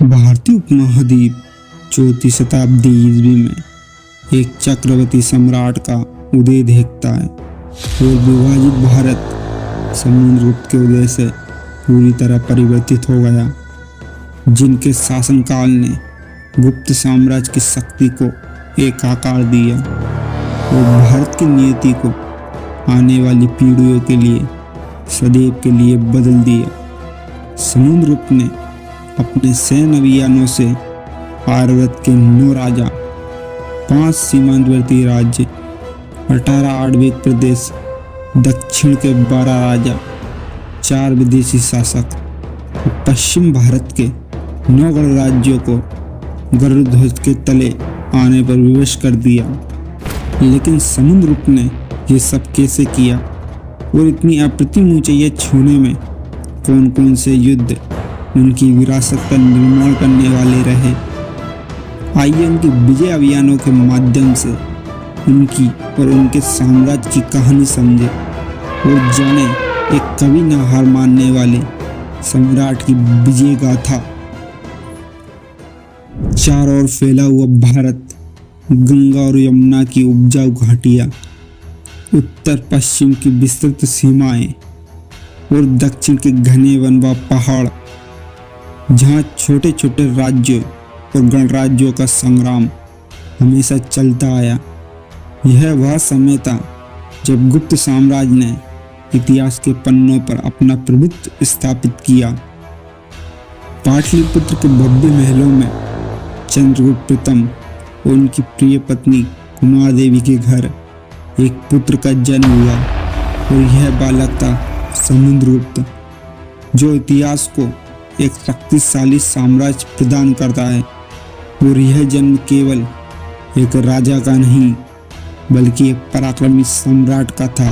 भारतीय उपमहाद्वीप 4वीं शताब्दी ईस्वी में एक चक्रवर्ती सम्राट का उदय देखता है और विभाजित भारत समुद्रगुप्त के उदय से पूरी तरह परिवर्तित हो गया, जिनके शासनकाल ने गुप्त साम्राज्य की शक्ति को एक आकार दिया और भारत की नियति को आने वाली पीढ़ियों के लिए सदैव के लिए बदल दिया। समुद्रगुप्त ने अपने सैन्य अभियानों से आर्यवर्त के 9 राजा, 5 सीमांतवर्ती राज्य, 18 आणविक प्रदेश, दक्षिण के 12 राजा, 4 विदेशी शासक और पश्चिम भारत के 9 गणराज्यों को गरुड़ध्वज के तले आने पर विवश कर दिया। लेकिन समुद्रगुप्त ने ये सब कैसे किया और इतनी अप्रतिम ऊंचाइयां छूने में कौन कौन से युद्ध उनकी विरासत का निर्माण करने वाले रहे। आइए उनके विजय अभियानों के माध्यम से उनकी और उनके साम्राज्य की कहानी समझे और जाने एक कभी न हार मानने वाले सम्राट की विजय गाथा। चारों ओर फैला हुआ भारत, गंगा और यमुना की उपजाऊ घाटियां, उत्तर पश्चिम की विस्तृत सीमाएं और दक्षिण के घने वन व पहाड़, जहाँ छोटे छोटे राज्यों और गणराज्यों का संग्राम हमेशा चलता आया। यह वह समय था जब गुप्त साम्राज्य ने इतिहास के पन्नों पर अपना प्रभुत्व स्थापित किया। पाटलिपुत्र के भव्य महलों में चंद्रगुप्त प्रथम और उनकी प्रिय पत्नी कुमार देवी के घर एक पुत्र का जन्म हुआ और यह बालक था समुद्रगुप्त, जो इतिहास को एक शक्तिशाली साम्राज्य प्रदान करता है। और यह जन्म केवल एक राजा का नहीं बल्कि एक पराक्रमी सम्राट का था,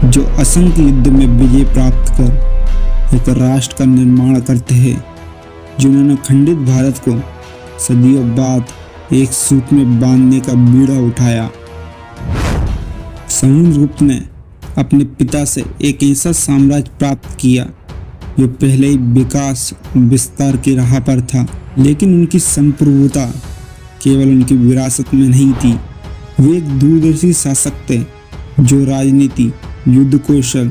जो असंख्य युद्ध में विजय प्राप्त कर एक राष्ट्र का निर्माण करते हैं, जिन्होंने खंडित भारत को सदियों बाद एक सूत्र में बांधने का बीड़ा उठाया। समुद्रगुप्त ने अपने पिता से एक ऐसा साम्राज्य प्राप्त किया जो पहले ही विकास विस्तार की राह पर था, लेकिन उनकी संप्रभुता केवल उनकी विरासत में नहीं थी। वे एक दूरदर्शी शासक थे जो राजनीति, युद्ध कौशल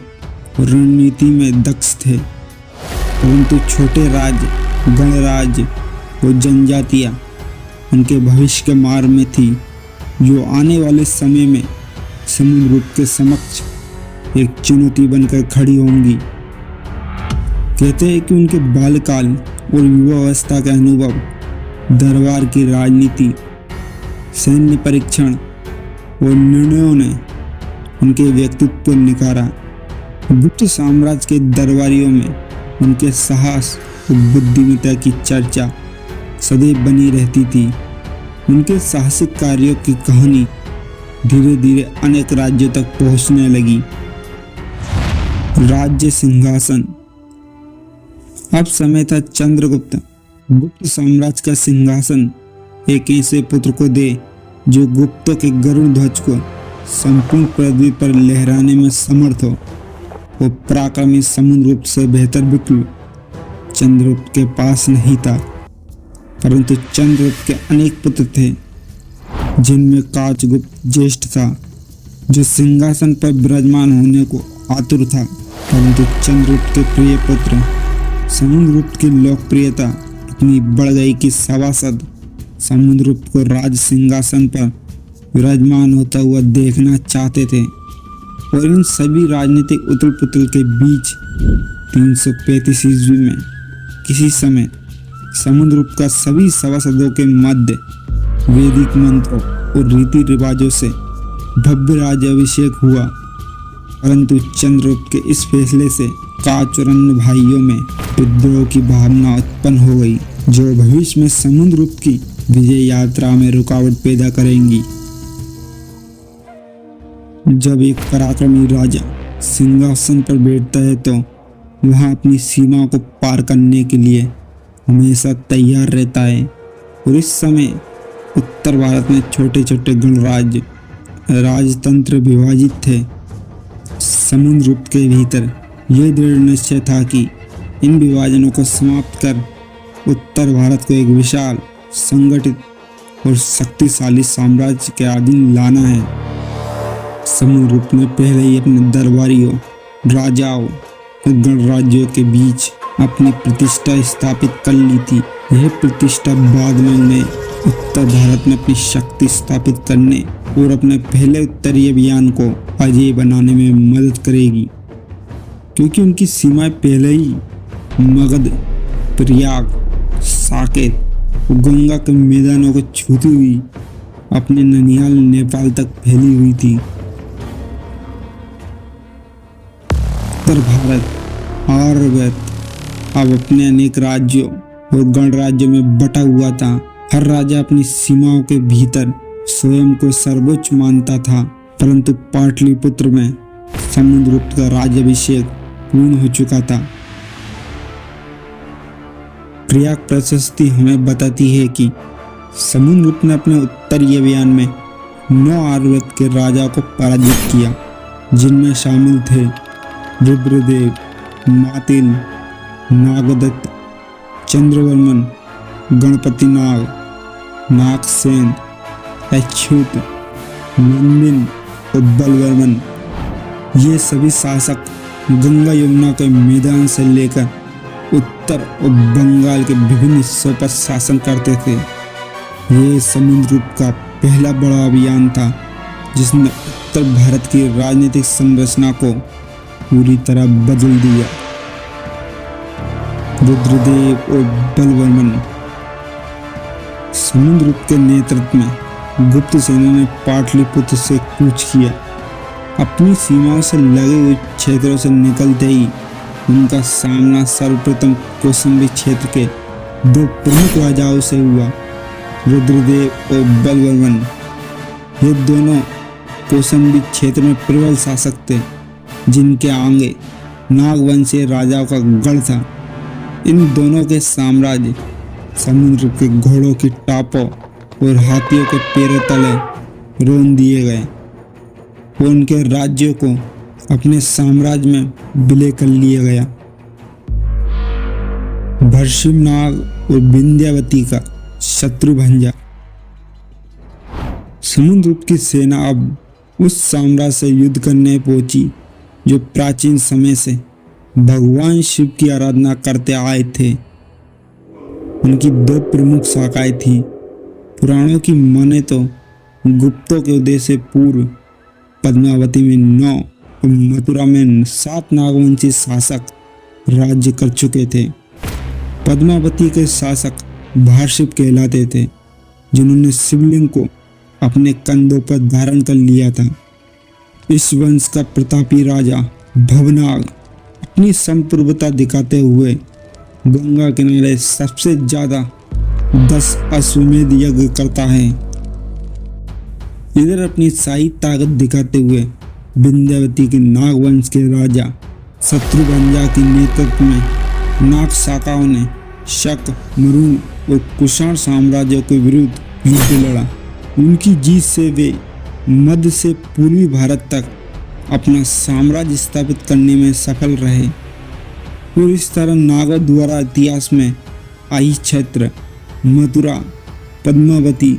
और रणनीति में दक्ष थे। परंतु छोटे राज्य, गणराज्य और जनजातियां उनके भविष्य के मार्ग में थी, जो आने वाले समय में समुद्रगुप्त के समक्ष एक चुनौती बनकर खड़ी होंगी। कहते हैं कि उनके बालकाल और युवावस्था के अनुभव, दरबार की राजनीति, सैन्य परीक्षण और निर्णयों ने उनके व्यक्तित्व को निखारा। गुप्त साम्राज्य के दरबारियों में उनके साहस और बुद्धिमत्ता की चर्चा सदैव बनी रहती थी। उनके साहसिक कार्यों की कहानी धीरे धीरे अनेक राज्यों तक पहुंचने लगी। राज्य सिंहासन। अब समय था चंद्रगुप्त गुप्त साम्राज्य का सिंहासन एक ऐसे पुत्र को दे जो गुप्तों के गरुड़ ध्वज को संपूर्ण पृथ्वी पर लहराने में समर्थ हो। वो पराक्रमी समुद्रगुप्त से बेहतर विकल्प चंद्रगुप्त के पास नहीं था, परंतु चंद्रगुप्त के अनेक पुत्र थे, जिनमें काचगुप्त ज्येष्ठ था, जो सिंहासन पर विराजमान होने को आतुर था। परंतु चंद्रगुप्त के प्रिय पुत्र समुद्रगुप्त की लोकप्रियता इतनी बढ़ गई कि सभासद समुद्रगुप्त को राज सिंहासन पर विराजमान होता हुआ देखना चाहते थे। और इन सभी राजनीतिक उथल पुथल के बीच 335 ईस्वी में किसी समय समुद्रगुप्त का सभी सभासदों के मध्य वैदिक मंत्रों और रीति रिवाजों से भव्य राज्याभिषेक हुआ। परंतु चंद्रगुप्त के इस फैसले से काच और अन्य भाइयों में विद्रोह की भावना उत्पन्न हो गई, जो भविष्य में समुद्रगुप्त की विजय यात्रा में रुकावट पैदा करेंगी। जब एक पराक्रमी राजा सिंहासन पर बैठता है तो वहां अपनी सीमाओं को पार करने के लिए हमेशा तैयार रहता है। और इस समय उत्तर भारत में छोटे छोटे गणराज्य, राजतंत्र विभाजित थे। समुद्रगुप्त के भीतर यह दृढ़ निश्चय था कि इन विभाजनों को समाप्त कर उत्तर भारत को एक विशाल, संगठित और शक्तिशाली साम्राज्य के अधीन लाना है। समुद्रगुप्त ने पहले ही अपने दरबारियों, राजाओं और गणराज्यों के बीच अपनी प्रतिष्ठा स्थापित कर ली थी। यह प्रतिष्ठा बाद में उन्हें उत्तर भारत में अपनी शक्ति स्थापित करने और अपने पहले उत्तरीय अभियान को अजेय बनाने में मदद करेगी, क्योंकि उनकी सीमाएं पहले ही मगध, प्रयाग, साकेत और गंगा के मैदानों को छूती हुई अपने ननिहाल नेपाल तक फैली हुई थी। उत्तर भारत आर्यवर्त अब अपने अनेक राज्यों और गणराज्यों में बटा हुआ था। हर राजा अपनी सीमाओं के भीतर स्वयं को सर्वोच्च मानता था, परंतु पाटलिपुत्र में समुद्रगुप्त का राज्याभिषेक पूर्ण हो चुका था। प्रयाग प्रशस्ति हमें बताती है कि समुद्रगुप्त ने अपने उत्तरीय अभियान में 9 आर्यवर्त के राजाओं को पराजित किया, जिनमें शामिल थे रुद्रदेव, मातिल, नागदत्त, चंद्रवर्मन, गणपति नाग, नागसेन, अच्युत, नंदिन और बलवर्मन। ये सभी शासक गंगा यमुना के मैदान से लेकर उत्तर और बंगाल के विभिन्न हिस्सों पर शासन करते थे। ये समुद्रगुप्त का पहला बड़ा अभियान था, जिसने उत्तर भारत की राजनीतिक संरचना को पूरी तरह बदल दिया। रुद्रदेव और बलवर्मन। समुद्रगुप्त के नेतृत्व में गुप्त सेना ने पाटलिपुत्र से कूच किया। अपनी सीमाओं से लगे हुए क्षेत्रों से निकलते ही उनका सामना सर्वप्रथम कौशाम्बी क्षेत्र के 2 प्रमुख राजाओं से हुआ, रुद्रदेव और बलवर्मन। ये दोनों कौशाम्बी क्षेत्र में प्रबल शासक थे, जिनके आगे नागवंशीय राजाओं का गढ़ था। इन दोनों के साम्राज्य समुद्र के घोड़ों की टापों और हाथियों के पैरों तले रोन दिए गए और उनके राज्यों को अपने साम्राज्य में विलय कर लिया गया। भरशिमनाग और विंध्यावती का शत्रुभंजा। समुद्रगुप्त की सेना अब उस साम्राज्य से युद्ध करने पहुंची जो प्राचीन समय से भगवान शिव की आराधना करते आए थे। उनकी 2 प्रमुख शाखाएं थी। पुराणों की माने तो गुप्तों के उदय से पूर्व पद्मावती में 9 और मथुरा में 7 नागवंशी शासक राज्य कर चुके थे। पद्मावती के शासक भारशिव कहलाते थे, जिन्होंने शिवलिंग को अपने कंधों पर धारण कर लिया था। इस वंश का प्रतापी राजा भवनाग अपनी संप्रभुता दिखाते हुए गंगा किनारे सबसे ज्यादा 10 अश्वमेध यज्ञ करता है। इधर अपनी शाही ताकत दिखाते हुए विंध्यावती के नागवंश के राजा शत्रुभंजा के नेतृत्व में नाग शाखाओं ने शक, मरुण और कुषाण साम्राज्यों के विरुद्ध युद्ध लड़ा। उनकी जीत से वे मध्य से पूर्वी भारत तक अपना साम्राज्य स्थापित करने में सफल रहे और इस तरह नागों द्वारा इतिहास में आई क्षेत्र मथुरा, पद्मावती,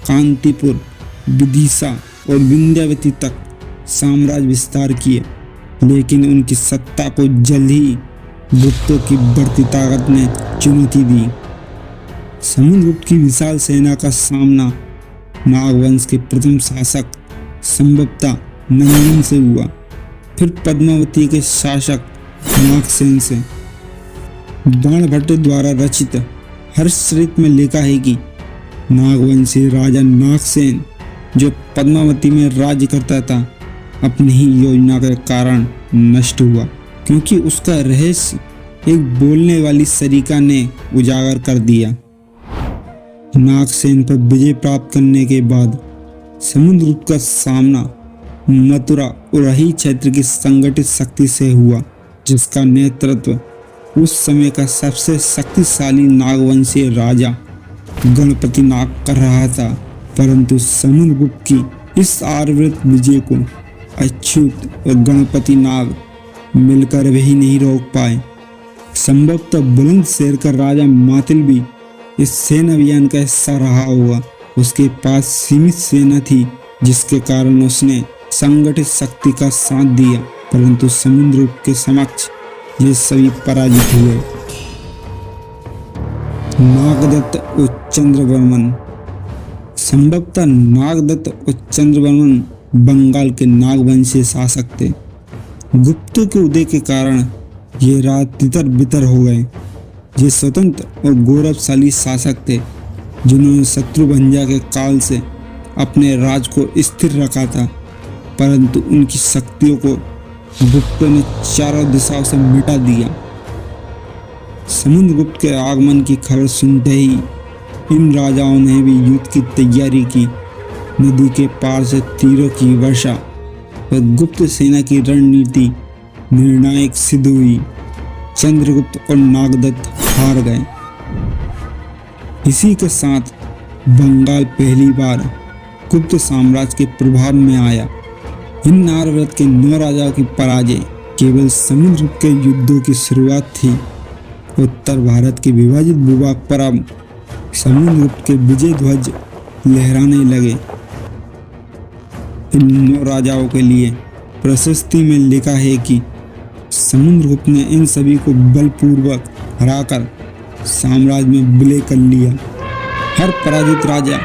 कांतिपुर, विदिशा और विंध्यावती तक साम्राज्य विस्तार किए। लेकिन उनकी सत्ता को जल्द ही गुप्तों की बढ़ती ताकत ने चुनौती दी। समुद्रगुप्त की विशाल सेना का सामना नागवंश के प्रथम शासक संभवतः नंदन से हुआ, फिर पद्मावती के शासक नागसेन से। बाणभट्ट द्वारा रचित हर्षचरित में लिखा है कि नागवंशी राजा नागसेन, जो पद्मावती में राज्य करता था, अपनी ही योजना के कारण नष्ट हुआ, क्योंकि उसका रहस्य एक बोलने वाली सरिका ने उजागर कर दिया। नागसेन पर विजय प्राप्त करने के बाद समुद्रगुप्त का सामना मथुरा और रही क्षेत्र की संगठित शक्ति से हुआ, जिसका नेतृत्व उस समय का सबसे शक्तिशाली नागवंशीय राजा गणपति नाग कर रहा था। परंतु समुद्रगुप्त की इस आर्यवर्त विजय को अच्युत और गणपति नाग मिलकर भी नहीं रोक पाए। संभवतः बुलंदशहर का राजा मातिल भी इस सेना अभियान का हिस्सा रहा होगा। उसके पास सीमित सेना थी, जिसके कारण उसने संगठित शक्ति का साथ दिया, परंतु समुद्रगुप्त के समक्ष ये सभी पराजित हुए। नागदत्त और चंद्रवर्मन। संभवतः नागदत्त और चंद्रवर्मन बंगाल के नागवंशीय शासक थे। गुप्तों के उदय के कारण ये राज तितर बितर हो गए। ये स्वतंत्र और गौरवशाली शासक थे, जिन्होंने शत्रुभंजा के काल से अपने राज को स्थिर रखा था, परंतु उनकी शक्तियों को गुप्तों ने चारों दिशाओं से मिटा दिया। समुद्रगुप्त के आगमन की खबर सुनते ही इन राजाओं ने भी युद्ध की तैयारी की। नदी के पार से तीरों की वर्षा और गुप्त सेना की रणनीति निर्णायक सिद्ध हुई। चंद्रगुप्त और नागदत्त हार गए। इसी के साथ बंगाल पहली बार गुप्त साम्राज्य के प्रभाव में आया। इन आर्यव्रत के 9 राजाओं की पराजय केवल समुद्रगुप्त के युद्धों की शुरुआत थी। उत्तर भारत के विभाजित भूभाग पर अब समुद्रगुप्त के विजय ध्वज लहराने लगे। इन 9 राजाओं के लिए प्रशस्ति में लिखा है कि समुद्रगुप्त ने इन सभी को बलपूर्वक हराकर साम्राज्य में विलय कर लिया। हर पराजित राजा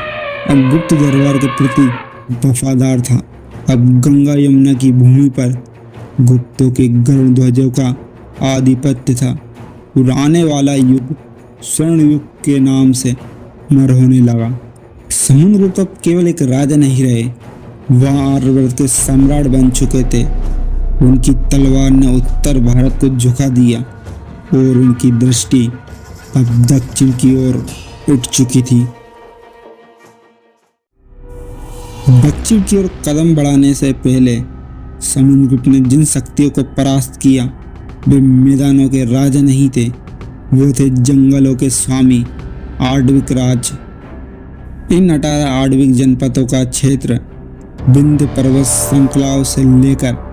अब गुप्त दरबार के प्रति वफादार था। अब गंगा यमुना की भूमि पर गुप्तों के गरुड़ ध्वजों का आधिपत्य था। पुराने वाला युग स्वर्ण युग के नाम से मर होने लगा। समुद्रगुप्त अब केवल एक राजा नहीं रहे, वह आर्यव्रत के सम्राट बन चुके थे। उनकी तलवार ने उत्तर भारत को झुका दिया और उनकी दृष्टि अब दक्षिण की ओर उठ चुकी थी। दक्षिण की ओर कदम बढ़ाने से पहले समुद्रगुप्त ने जिन शक्तियों को परास्त किया वे मैदानों के राजा नहीं थे, वो थे जंगलों के स्वामी आड्विक राज। इन 18 आड्विक जनपदों का क्षेत्र विंध्य पर्वत श्रृंखलाओं से लेकर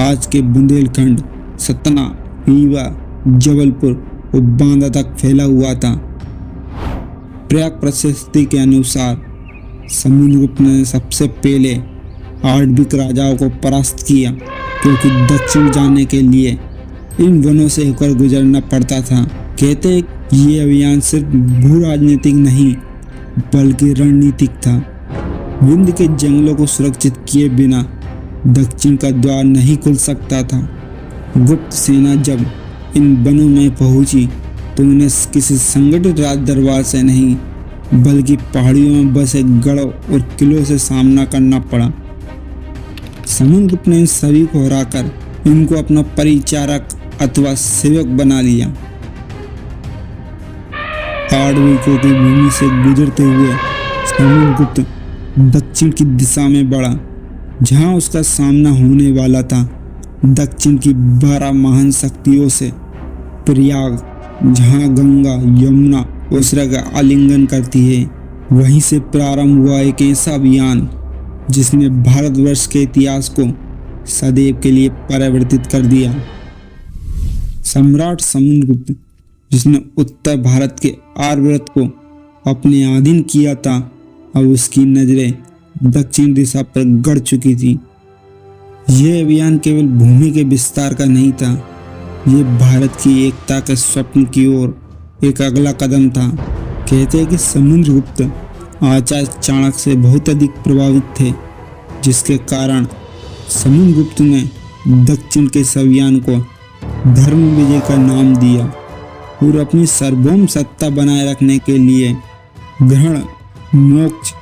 आज के बुंदेलखंड, सतना, रीवा, जबलपुर और बांदा तक फैला हुआ था। प्रयाग प्रशस्ति के अनुसार समुद्रगुप्त ने सबसे पहले आड्विक राजाओं को परास्त किया, क्योंकि दक्षिण जाने के लिए इन वनों से होकर गुजरना पड़ता था। कहते ये अभियान सिर्फ भू राजनीतिक नहीं बल्कि रणनीतिक था। विंध्य के जंगलों को सुरक्षित किए बिना दक्षिण का द्वार नहीं खुल सकता था। गुप्त सेना जब इन वनों में पहुंची तो उन्हें किसी संगठित राज दरबार से नहीं बल्कि पहाड़ियों में बसे गढ़ों और किलों से सामना करना पड़ा। समुद्रगुप्त ने इन सभी को हराकर इनको अपना परिचारक अथवा सेवक बना लिया। आड्विकों की भूमि से गुजरते हुए समुद्रगुप्त दक्षिण की दिशा में बढ़ा, जहां उसका सामना होने वाला था दक्षिण की 12 महान शक्तियों से। प्रयाग, जहां गंगा यमुना उसरा का आलिंगन करती है, वहीं से प्रारंभ हुआ एक ऐसा अभियान जिसने भारतवर्ष के इतिहास को सदैव के लिए परिवर्तित कर दिया। सम्राट समुद्रगुप्त, जिसने उत्तर भारत के आर्यव्रत को अपने अधीन किया था, अब उसकी नजरें दक्षिण दिशा पर गड़ चुकी थी। यह अभियान केवल भूमि के विस्तार का नहीं था, ये भारत की एकता के स्वप्न की ओर एक अगला कदम था। कहते हैं कि समुद्रगुप्त आचार्य चाणक्य से बहुत अधिक प्रभावित थे, जिसके कारण समुद्रगुप्त ने दक्षिण के इस अभियान को धर्म विजय का नाम दिया और अपनी सार्वभौम सत्ता बनाए रखने के लिए ग्रहण, मोक्ष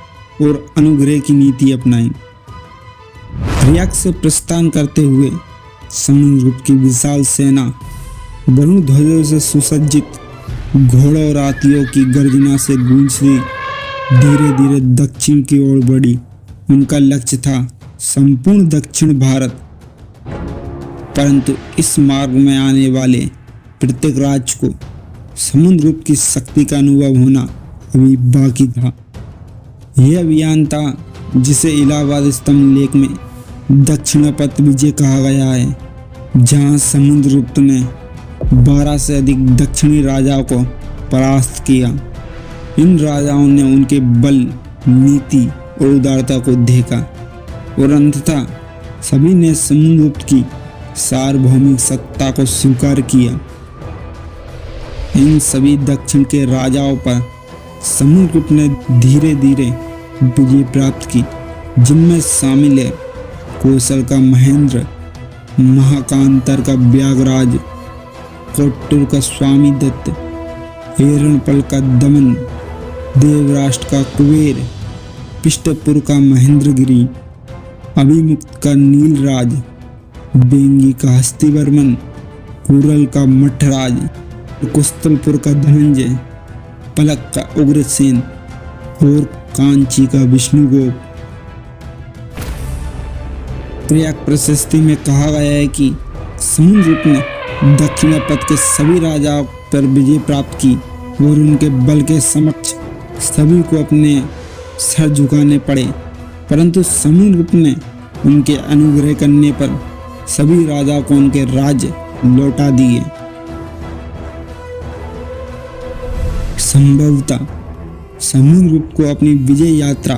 और अनुग्रह की नीति अपनाई। प्रयाग से प्रस्थान करते हुए समुद्रगुप्त की विशाल सेना गरुड़ ध्वजों से सुसज्जित घोड़ों और हाथियों की गर्जना से गूंजती धीरे धीरे दक्षिण की ओर बढ़ी। उनका लक्ष्य था संपूर्ण दक्षिण भारत, परंतु इस मार्ग में आने वाले प्रत्येक राज्य को समुद्रगुप्त की शक्ति का अनुभव होना अभी बाकी था। यह अभियान था जिसे इलाहाबाद स्तंभ लेख में दक्षिणापथ विजय कहा गया है, जहां समुद्रगुप्त ने 12 से अधिक दक्षिणी राजाओं को परास्त किया। इन राजाओं ने उनके बल, नीति और उदारता को देखा और अंततः सभी ने समुद्रगुप्त की सार्वभौमिक सत्ता को स्वीकार किया। इन सभी दक्षिण के राजाओं पर समुद्रगुप्त ने धीरे धीरे विजय प्राप्त की, जिनमें शामिल है कौशल का महेंद्र, महाकांतर का व्यागराज, कोट्टूर का स्वामीदत्त, हिरण्यपल का दमन, देवराष्ट्र का कुबेर, पिष्टपुर का महेंद्रगिरी, अभिमुक्त का नीलराज, बेंगी का हस्तिवर्मन, कुरल का मठराज, कुस्तलपुर का धनंजय, पलक का उग्रसेन और कांची का विष्णुगोप। प्रयाग प्रशस्ति में कहा गया है कि समुद्रगुप्त ने दक्षिणापथ के सभी राजाओं पर विजय प्राप्त की और उनके बल के समक्ष सभी को अपने सर झुकाने पड़े, परंतु समुद्रगुप्त ने उनके अनुग्रह करने पर सभी राजाओं को उनके राज्य लौटा दिए। संभवतः समुद्रगुप्त को अपनी विजय यात्रा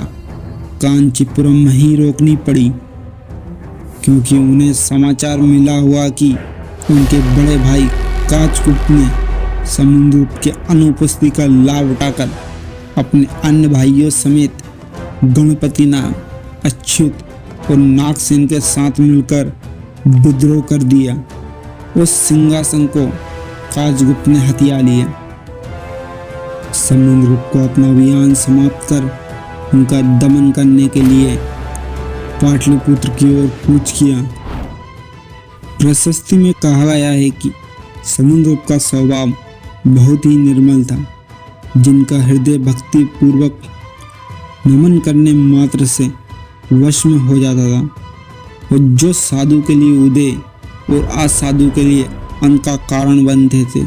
कांचीपुरम में ही रोकनी पड़ी, क्योंकि उन्हें समाचार मिला हुआ कि उनके बड़े भाई काचगुप्त ने समुद्रगुप्त के अनुपस्थिति का लाभ उठाकर अपने अन्य भाइयों समेत गणपति नाम, अच्युत और नागसेन के साथ मिलकर विद्रोह कर दिया। उस सिंहासन को काचगुप्त ने हथिया लिया। समुद्रगुप्त को अपना अभियान समाप्त कर उनका दमन करने के लिए पाटलिपुत्र की ओर कूच किया। प्रशस्ति में कहा गया है कि समुद्रगुप्त का स्वभाव बहुत ही निर्मल था, जिनका हृदय भक्ति पूर्वक नमन करने मात्र से वश में हो जाता था और जो साधु के लिए उदय और असाधु के लिए अंत का कारण बनते थे।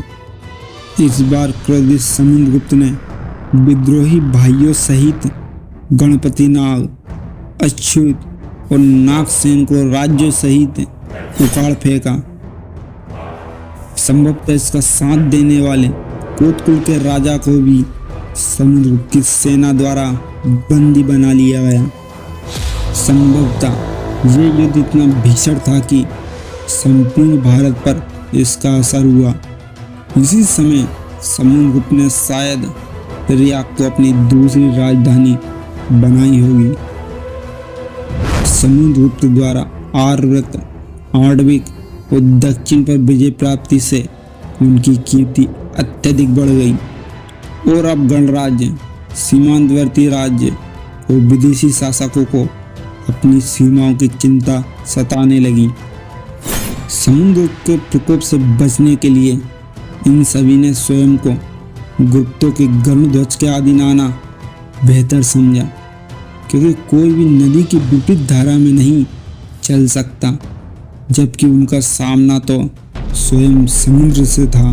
इस बार क्रोधित समुद्रगुप्त ने विद्रोही भाइयों सहित गणपति नाग, अच्युत और नागसेन को राज्यों सहित उखाड़ फेंका। संभवतः इसका साथ देने वाले कोतकुल के राजा को भी समुद्रगुप्त की सेना द्वारा बंदी बना लिया गया। संभवतः ये युद्ध इतना भीषण था कि संपूर्ण भारत पर इसका असर हुआ। इसी समय समुद्रगुप्त ने शायद प्रयाग को अपनी दूसरी राजधानी बनाई होगी। समुद्रगुप्त द्वारा आर्यव्रत, आण्विक और दक्षिण पर विजय प्राप्ति से उनकी कीर्ति अत्यधिक बढ़ गई और अब गणराज्य, सीमांतवर्ती राज्य और विदेशी शासकों को अपनी सीमाओं की चिंता सताने लगी। समुद्रगुप्त के प्रकोप से बचने के लिए इन सभी ने स्वयं को गुप्तों के गरुड़ध्वज के अधीन आना बेहतर समझा, क्योंकि कोई भी नदी की विपरीत धारा में नहीं चल सकता, जबकि उनका सामना तो स्वयं समुद्र से था।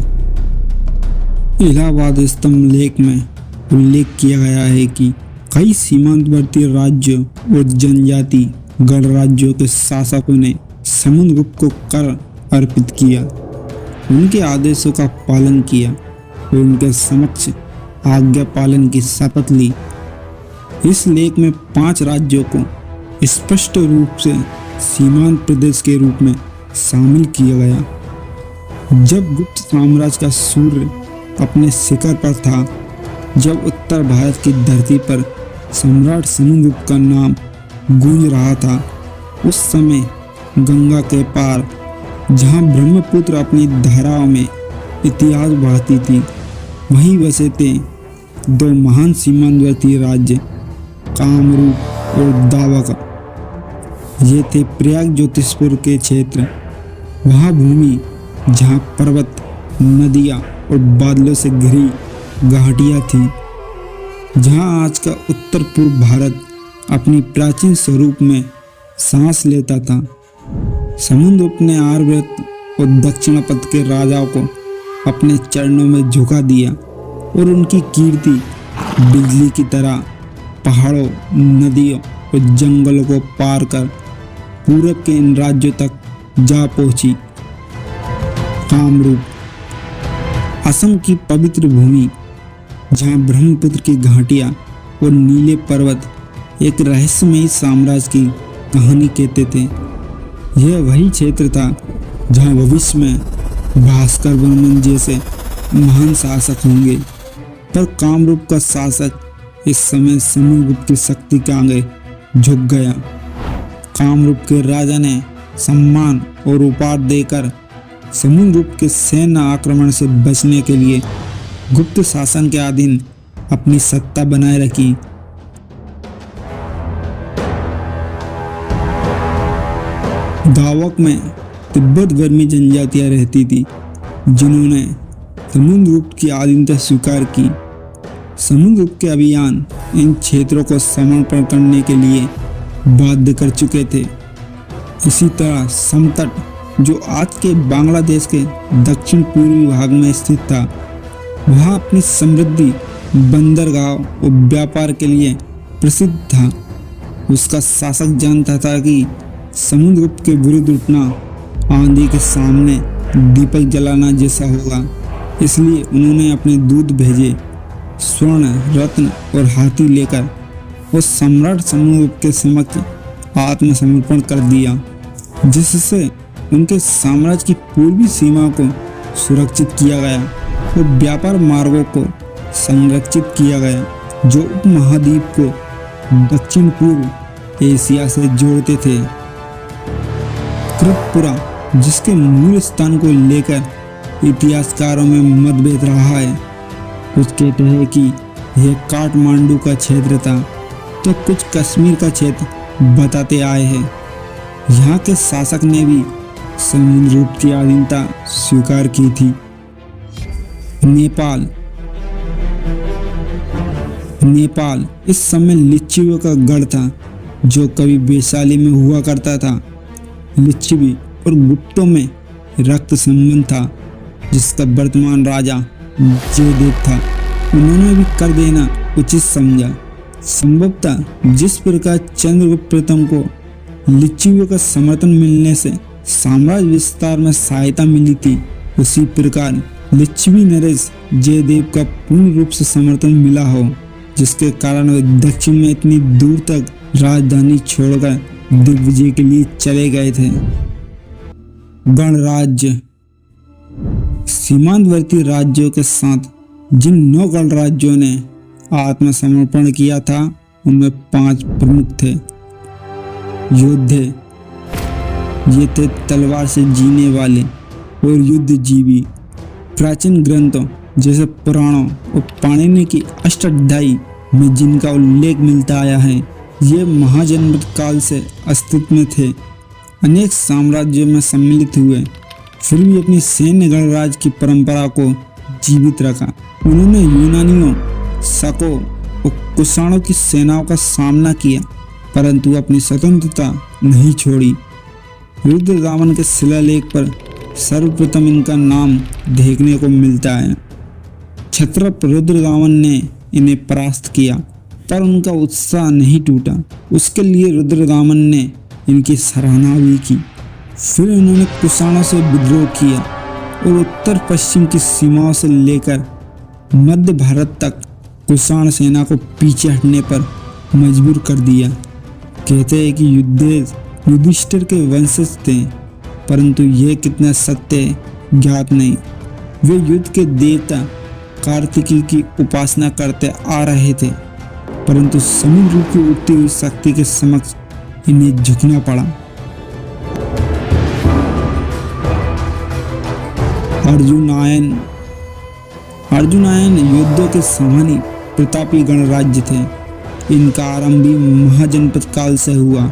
इलाहाबाद स्तंभ लेख में उल्लेख किया गया है कि कई सीमांतवर्ती राज्यों और जनजाति गणराज्यों के शासकों ने समुद्रगुप्त को कर अर्पित किया, उनके आदेशों का पालन किया और उनके समक्ष आज्ञा पालन की शपथ ली। इस लेख में 5 राज्यों को स्पष्ट रूप से सीमांत प्रदेश के रूप में शामिल किया गया। जब गुप्त साम्राज्य का सूर्य अपने शिखर पर था, जब उत्तर भारत की धरती पर सम्राट समुद्रगुप्त का नाम गूंज रहा था, उस समय गंगा के पार जहाँ ब्रह्मपुत्र अपनी धाराओं में इतिहास बढ़ती थी, वहीं बसे थे 2 महान सीमांतवर्ती राज्य, कामरूप और दावका। ये थे प्रयाग ज्योतिषपुर के क्षेत्र, वहाँ भूमि जहाँ पर्वत, नदियाँ और बादलों से घिरी घाटियाँ थी, जहाँ आज का उत्तर पूर्व भारत अपनी प्राचीन स्वरूप में सांस लेता था। समुद्रगुप्त ने आर्यव्रत और दक्षिणापथ के राजाओं को अपने चरणों में झुका दिया और उनकी कीर्ति बिजली की तरह पहाड़ों, नदियों और जंगलों को पार कर पूरब के इन राज्यों तक जा पहुंची। कामरूप, असम की पवित्र भूमि, जहाँ ब्रह्मपुत्र की घाटियाँ और नीले पर्वत एक रहस्यमयी साम्राज्य की कहानी कहते थे। यह वही क्षेत्र था जहाँ भविष्य में भास्कर वर्मन जैसे महान शासक होंगे, पर कामरूप का शासक इस समय समुद्रगुप्त की शक्ति के आगे झुक गया। कामरूप के राजा ने सम्मान और उपहार देकर समुद्रगुप्त के सैन्य आक्रमण से बचने के लिए गुप्त शासन के अधीन अपनी सत्ता बनाए रखी। दावक में तिब्बत वर्मी जनजातियां रहती थी, जिन्होंने समुद्रगुप्त की अधीनता स्वीकार की। समुद्रगुप्त के अभियान इन क्षेत्रों को समर्पण करने के लिए बाध्य कर चुके थे। इसी तरह समतट, जो आज के बांग्लादेश के दक्षिण पूर्वी भाग में स्थित था, वहाँ अपनी समृद्धि, बंदरगाह और व्यापार के लिए प्रसिद्ध था। उसका शासक जानता था कि समुद्रगुप्त के विरुद्ध उठना आंधी के सामने दीपक जलाना जैसा होगा, इसलिए उन्होंने अपने दूत भेजे, स्वर्ण, रत्न और हाथी लेकर, और सम्राट समुद्रगुप्त के समक्ष आत्मसमर्पण कर दिया, जिससे उनके साम्राज्य की पूर्वी सीमा को सुरक्षित किया गया और व्यापार मार्गों को संरक्षित किया गया, जो उपमहाद्वीप को दक्षिण पूर्व एशिया से जोड़ते थे। कृतपुरा, जिसके मूल स्थान को लेकर इतिहासकारों में मतभेद रहा है, कुछ कहते हैं कि यह काठमांडू का क्षेत्र था, तो कुछ कश्मीर का क्षेत्र बताते आए हैं। यहाँ के शासक ने भी समुद्रगुप्त की अधीनता स्वीकार की थी। नेपाल इस समय लिच्छवियों का गढ़ था, जो कभी वैशाली में हुआ करता था। लिच्छवी और गुप्तों में रक्त संबंध था, जिसका वर्तमान राजा जयदेव था। उन्होंने भी कर देना उचित समझा। संभवतः जिस प्रकार चंद्रगुप्त प्रथम को लिच्छवियों का समर्थन मिलने से साम्राज्य विस्तार में सहायता मिली थी, उसी प्रकार लिच्छवी नरेश जयदेव का पूर्ण रूप से समर्थन मिला हो, जिसके कारण वे दक्षिण में इतनी दूर तक राजधानी छोड़कर दिग्विजय के लिए चले गए थे। गणराज्य, सीमांतवर्ती राज्यों के साथ जिन 9 गणराज्यों ने आत्मसमर्पण किया था, उनमें 5 प्रमुख थे। योद्धे, ये थे तलवार से जीने वाले और युद्धजीवी। प्राचीन ग्रंथों जैसे पुराणों और पाणिनि की अष्टाध्यायी में जिनका उल्लेख मिलता आया है, ये महाजनपद काल से अस्तित्व में थे। अनेक साम्राज्यों में सम्मिलित हुए, फिर भी अपनी सैन्य गणराज्य की परंपरा को जीवित रखा। उन्होंने यूनानियों, शकों और कुषाणों की सेनाओं का सामना किया, परंतु अपनी स्वतंत्रता नहीं छोड़ी। रुद्रदामन के शिलालेख पर सर्वप्रथम इनका नाम देखने को मिलता है। क्षत्रप रुद्रदामन ने इन्हें परास्त किया, पर उनका उत्साह नहीं टूटा। उसके लिए रुद्रदामन ने इनकी सराहना भी की। फिर उन्होंने कुषाणों से विद्रोह किया और उत्तर पश्चिम की सीमाओं से लेकर मध्य भारत तक कुषाण सेना को पीछे हटने पर मजबूर कर दिया। कहते हैं कि युधिष्ठिर के वंशज थे, परंतु यह कितना सत्य है ज्ञात नहीं। वे युद्ध के देवता कार्तिकी की उपासना करते आ रहे थे, परंतु समुद्र की उठती हुई शक्ति के समक्ष इन्हें झुकना पड़ा। अर्जुनायन योद्धों के समान प्रतापी गणराज्य थे। इनका आरंभ भी महाजनपद काल से हुआ।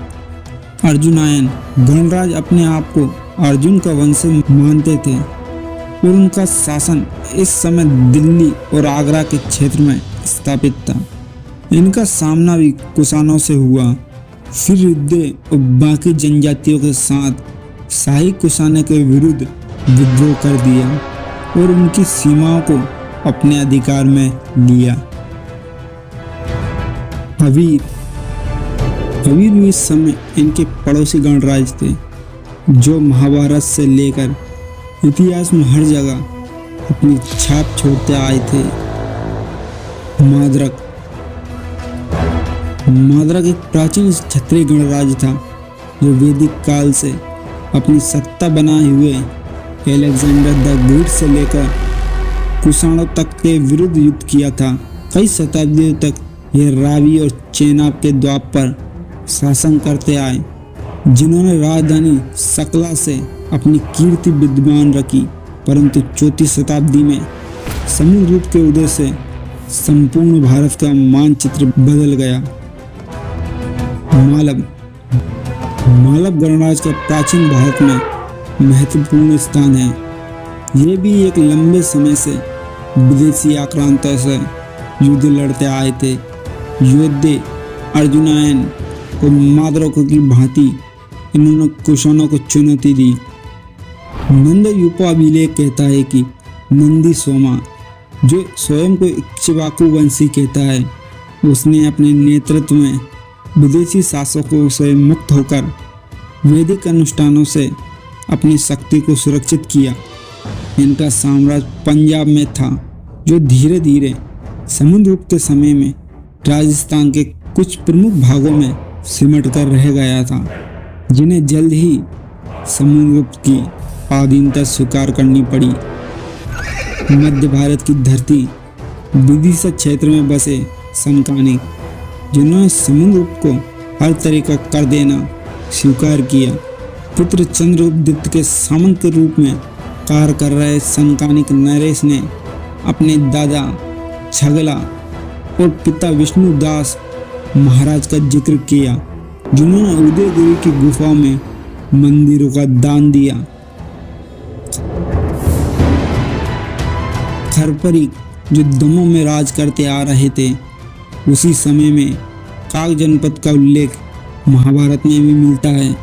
अर्जुनायन गणराज अपने आप को अर्जुन का वंशज मानते थे और उनका शासन इस समय दिल्ली और आगरा के क्षेत्र में स्थापित था। इनका सामना भी कुषाणों से हुआ। फिर युद्धे और बाकी जनजातियों के साथ शाही कुषाणों के विरुद्ध विद्रोह कर दिया और उनकी सीमाओं को अपने अधिकार में लिया। अवीर भी इस समय इनके पड़ोसी गणराज्य थे, जो महाभारत से लेकर इतिहास में हर जगह अपनी छाप छोड़ते आए थे। माद्रक माद्रक एक प्राचीन क्षत्रिय गणराज्य था जो वैदिक काल से अपनी सत्ता बनाए हुए अलेक्जेंडर द ग्रेट से लेकर कुषाणों तक के विरुद्ध युद्ध किया था। कई शताब्दियों तक यह रावी और चेनाब के द्वीप पर शासन करते आए, जिन्होंने राजधानी सकला से अपनी कीर्ति विद्यमान रखी। परंतु 4वीं शताब्दी में समुद्रगुप्त के उदय से संपूर्ण भारत का मानचित्र बदल गया। मालव गणराज्य का प्राचीन भारत में महत्वपूर्ण स्थान है। ये भी एक लंबे समय से विदेशी आक्रांता से युद्ध लड़ते आए थे। योद्धे अर्जुनायन और माद्रकों की भांति इन्होंने कुषाणों को चुनौती दी। नंद युपाभिलेख कहता है कि नंदी सोमा, जो स्वयं को इक्ष्वाकु वंशी कहता है, उसने अपने नेतृत्व में विदेशी शासकों से मुक्त होकर वैदिक अनुष्ठानों से अपनी शक्ति को सुरक्षित किया। इनका साम्राज्य पंजाब में था, जो धीरे धीरे समुद्रगुप्त के समय में राजस्थान के कुछ प्रमुख भागों में सिमट कर रह गया था, जिन्हें जल्द ही समुद्रगुप्त की आधीनता स्वीकार करनी पड़ी। मध्य भारत की धरती विदिशा क्षेत्र में बसे संकानिक, जिन्होंने समुद्रगुप्त को हर तरह का कर देना स्वीकार किया। पुत्र चंद्रगुप्त के सामंत के रूप में कार्य कर रहे संकानिक नरेश ने अपने दादा छगला और पिता विष्णुदास महाराज का जिक्र किया, जिन्होंने उदयगिरी की गुफाओं में मंदिरों का दान दिया। खरपरी, जो दमोह में राज करते आ रहे थे, उसी समय में काक जनपद का उल्लेख महाभारत में भी मिलता है,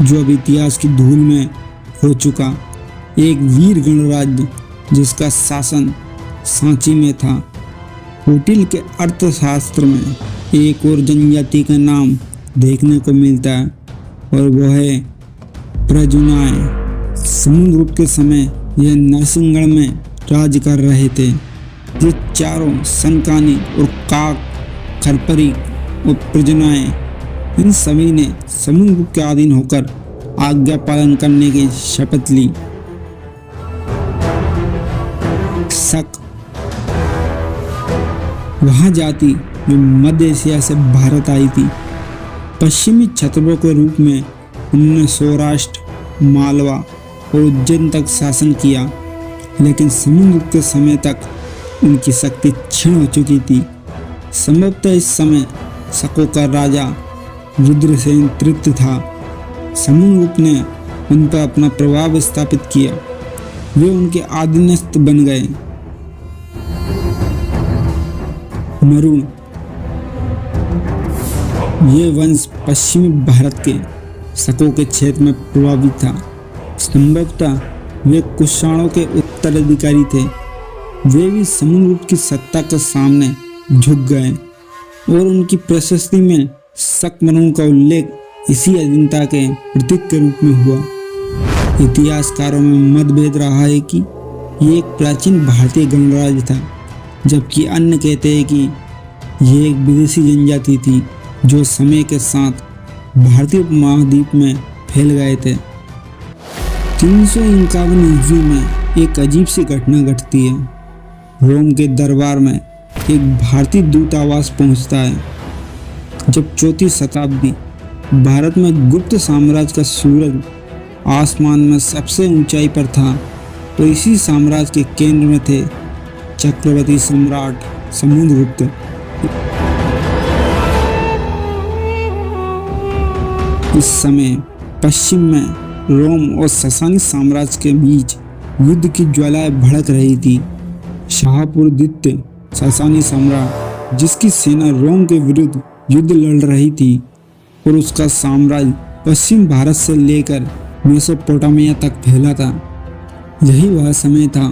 जो अब इतिहास की धूल में हो चुका एक वीर गणराज्य जिसका शासन सांची में था। होटिल के अर्थशास्त्र में एक और जनजाति का नाम देखने को मिलता है और वह है प्रजुनाय। समुद्रगुप्त के समय यह नरसिंहगढ़ में राज कर रहे थे। ये चारों संकानी और काक, खरपरी और प्रजुनाय, इन सभी ने समुद्रगुप्त के अधीन होकर आज्ञा पालन करने की शपथ ली। शक, वह जाति जो मध्य एशिया से भारत आई थी। पश्चिमी क्षत्रियों के रूप में उन्होंने सौराष्ट्र, मालवा और उज्जैन तक शासन किया, लेकिन समुद्रगुप्त के समय तक उनकी शक्ति क्षीण हो चुकी थी। संभवतः इस समय शकों का राजा रुद्रसेन तृतीय था। समुद्रगुप्त ने उन पर अपना प्रभाव स्थापित किया, वे उनके आधीनस्थ बन गए। मरुण, ये वंश पश्चिमी भारत के शकों के क्षेत्र में प्रभावित था। संभवतः वे कुषाणों के उत्तराधिकारी थे। वे भी समुद्रगुप्त की सत्ता के सामने झुक गए और उनकी प्रशस्ति में शक मरुण का उल्लेख इसी अधीनता के प्रतीक के रूप में हुआ। इतिहासकारों में मतभेद रहा है कि ये एक प्राचीन भारतीय गणराज्य था, जबकि अन्य कहते हैं कि यह एक विदेशी जनजाति थी जो समय के साथ भारतीय उपमहाद्वीप में फैल गए थे। 351 ईस्वी में एक अजीब सी घटना घटती है। रोम के दरबार में एक भारतीय दूतावास पहुंचता है। जब 4वीं शताब्दी भारत में गुप्त साम्राज्य का सूरज आसमान में सबसे ऊंचाई पर था, तो इसी साम्राज्य के केंद्र में थे चक्रवर्ती सम्राट समुद्रगुप्त। इस समय पश्चिम में रोम और ससानी साम्राज्य के बीच युद्ध की ज्वालाएं भड़क रही थी। शाहपुर द्वितीय ससानी सम्राट, जिसकी सेना रोम के विरुद्ध युद्ध लड़ रही थी, और उसका साम्राज्य पश्चिम भारत से लेकर मेसोपोटामिया तक फैला था। यही वह समय था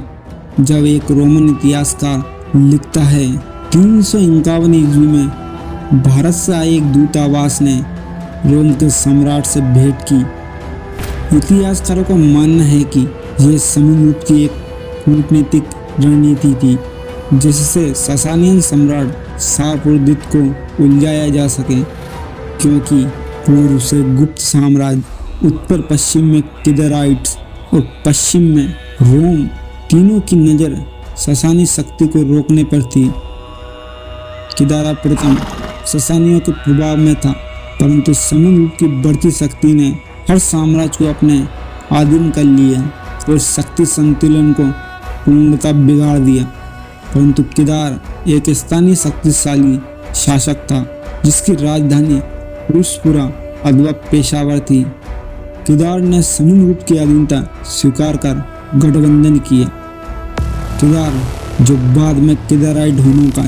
जब एक रोमन इतिहासकार लिखता है, 351 ईस्वी में भारत से आए एक दूतावास ने रोम के सम्राट से भेंट की। इतिहासकारों का मानना है कि यह समुद्रगुप्त की एक कूटनीतिक रणनीति थी जिससे ससानियन सम्राट शाहपुरदीद को उलझाया जा सके, क्योंकि पूर्व से गुप्त साम्राज्य, उत्तर पश्चिम में किदाराइट्स और पश्चिम में रोम, तीनों की नज़र ससानी शक्ति को रोकने पर थी। किदारा प्रथम ससानियों के प्रभाव में था, परंतु समुद्रगुप्त की बढ़ती शक्ति ने हर साम्राज्य को अपने अधीन कर लिया और शक्ति संतुलन को पूर्णतः बिगाड़ दिया। परंतु किदार एक स्थानीय शक्तिशाली शासक था जिसकी राजधानी रुसपुरा अथवा पेशावर थी। किदार ने समुद्रगुप्त की अधीनता स्वीकार कर गठबंधन किया। किदार, जो बाद में किदाराइट हुनों का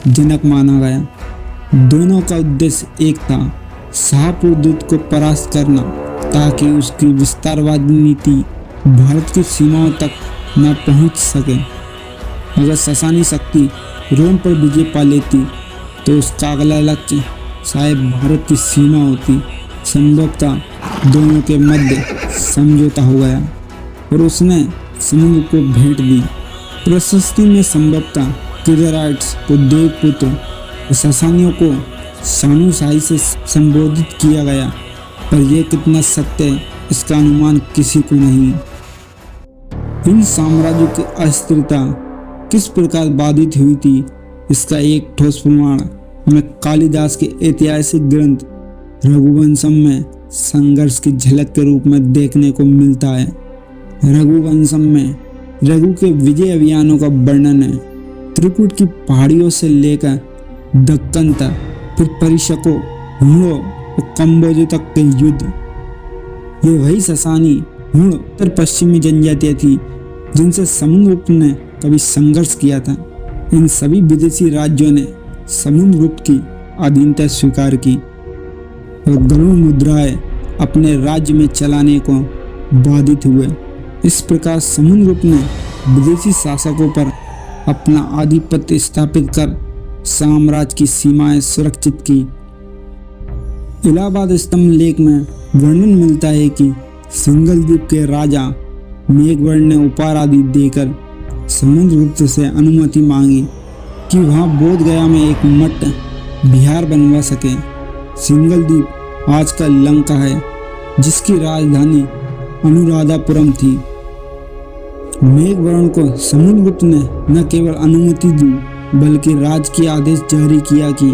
जनक माना गया, दोनों का उद्देश्य एक था, शाहपुरदीद को परास्त करना ताकि उसकी विस्तारवादी नीति भारत की सीमाओं तक न पहुंच सके। अगर ससानी शक्ति रोम पर विजय पा लेती तो उसका अगला लक्ष्य शायद भारत की सीमा होती। संभवतः दोनों के मध्य समझौता हो गया और उसने समुद्र को भेंट दी। प्रशस्ति में संभवतः किदाराइट्स को देवपुत्र और ससानियों को शानुशाही से संबोधित किया गया, पर यह कितना सत्य है इसका अनुमान किसी को नहीं। इन साम्राज्यों की अस्थिरता किस प्रकार बाधित हुई थी, इसका एक ठोस प्रमाण हमें कालिदास के ऐतिहासिक ग्रंथ रघुवंशम में संघर्ष की झलक के रूप में देखने को मिलता है। रघुवंशम में रघु के विजय अभियानों का वर्णन है। त्रिकुट की पहाड़ियों से लेकर दक्कन तक, फिर परिशकों, हुणों और कम्बोजों तक के युद्ध। ये वही ससानी, हुण उत्तर पश्चिमी जनजातियां थी जिनसे समुद्रगुप्त ने कभी संघर्ष किया था। इन सभी विदेशी राज्यों ने समुद्रगुप्त की अधीनता स्वीकार की और गरुड़ मुद्राएं अपने राज्य में चलाने को बाधित हुए। इस प्रकार समुद्रगुप्त ने विदेशी शासकों पर अपना आधिपत्य स्थापित कर साम्राज्य की सीमाएं सुरक्षित की। इलाहाबाद स्तंभ लेख में वर्णन मिलता है कि सिंघलद्वीप के राजा मेघवर्ण ने उपहार आदि देकर समुद्रगुप्त से अनुमति मांगी कि वहां बोध गया में एक मठ विहार बनवा सके। सिंघलद्वीप आज का लंका है, जिसकी राजधानी अनुराधापुरम थी। मेघवर्ण को समुद्रगुप्त ने न केवल अनुमति दी बल्कि राजकीय आदेश जारी किया कि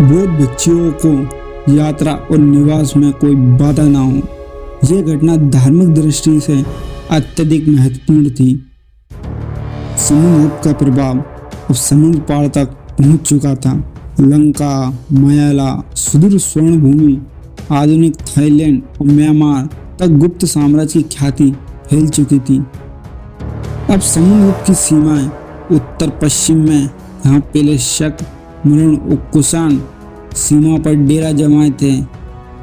बौद्ध भिक्षुओं को यात्रा और निवास में कोई बाधा न हो। यह घटना धार्मिक दृष्टि से अत्यधिक महत्वपूर्ण थी। समुद्रगुप्त का प्रभाव अब समुद्र पार तक पहुंच चुका था। लंका, मयाला, सुदूर स्वर्ण भूमि, आधुनिक थाईलैंड और म्यांमार तक गुप्त साम्राज्य की ख्याति फैल चुकी थी। अब समुद्रगुप्त की सीमाएं उत्तर पश्चिम में, यहाँ पहले शक, मरण और कुषाण सीमा पर डेरा जमाए थे,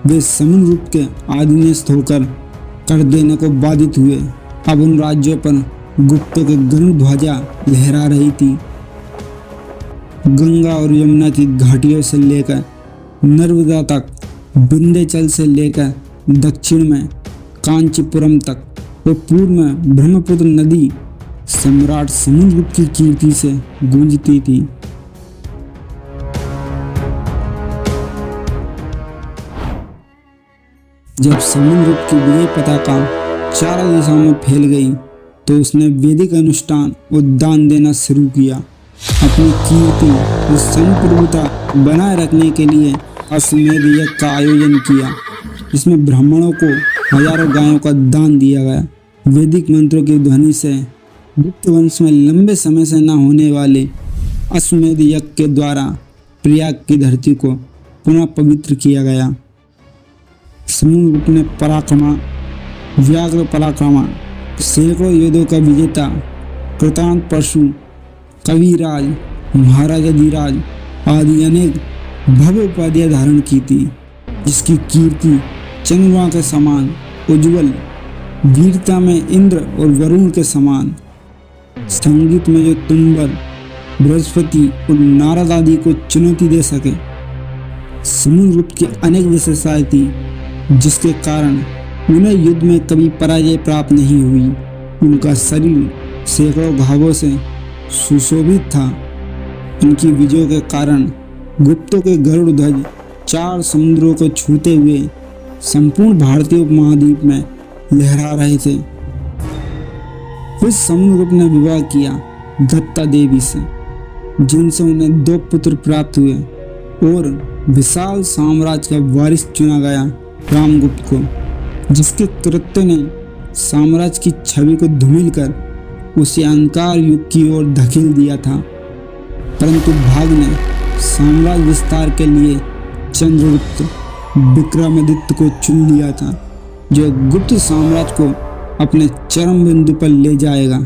वे समुद्रगुप्त के अधीनस्थ होकर कर देने को बाधित हुए। अब उन राज्यों पर गुप्तों के गरुड़ ध्वजा लहरा रही थी। गंगा और यमुना की घाटियों से लेकर नर्मदा तक, विंध्याचल से लेकर दक्षिण में कांचीपुरम तक और पूर्व में ब्रह्मपुत्र नदी सम्राट समुद्रगुप्त की कीर्ति से गूंजती थी। जब समुद्रगुप्त की विजय पताका चारों दिशाओं में फैल गई तो उसने वैदिक अनुष्ठान और दान देना शुरू किया। अपनी कीर्ति और संप्रभुता बनाए रखने के लिए अश्वमेध यज्ञ का आयोजन किया, जिसमें ब्राह्मणों को हजारों गायों का दान दिया गया। वैदिक मंत्रों की ध्वनि से गुप्त वंश में लंबे समय से न होने वाले अश्वमेध यज्ञ के द्वारा प्रयाग की धरती को पुनः पवित्र किया गया। समुद्रगुप्त ने पराक्रमा, व्याघ्र पराक्रमा, सैकड़ों युद्धों का विजेता, कृतांत परशु, कविराज, महाराजा धीराज आदि अनेक भव्य उपाधियां धारण की थी, जिसकी कीर्ति चंद्रमा के समान उज्जवल, वीरता में इंद्र और वरुण के समान, संगीत में जो तुम्बर, बृहस्पति और नारद आदि को चुनौती दे सके। समुद्रगुप्त की अनेक विशेषताएं थी, जिसके कारण उन्हें युद्ध में कभी पराजय प्राप्त नहीं हुई। उनका शरीर सैकड़ों घावों से सुशोभित था। उनकी विजयों के कारण गुप्तों के गरुड़ ध्वज 4 समुद्रों को छूते हुए संपूर्ण भारतीय उपमहाद्वीप में लहरा रहे थे। फिर समुद्रगुप्त ने विवाह किया दत्ता देवी से, जिनसे उन्हें 2 पुत्र प्राप्त हुए और विशाल साम्राज्य का वारिस चुना गया रामगुप्त को, जिसके कृत्य ने साम्राज्य की छवि को धूमिल कर उसे अंधकार युग की ओर धकेल दिया था। परंतु भाग्य ने साम्राज्य विस्तार के लिए चंद्रगुप्त विक्रमादित्य को चुन लिया था, जो गुप्त साम्राज्य को अपने चरम बिंदु पर ले जाएगा।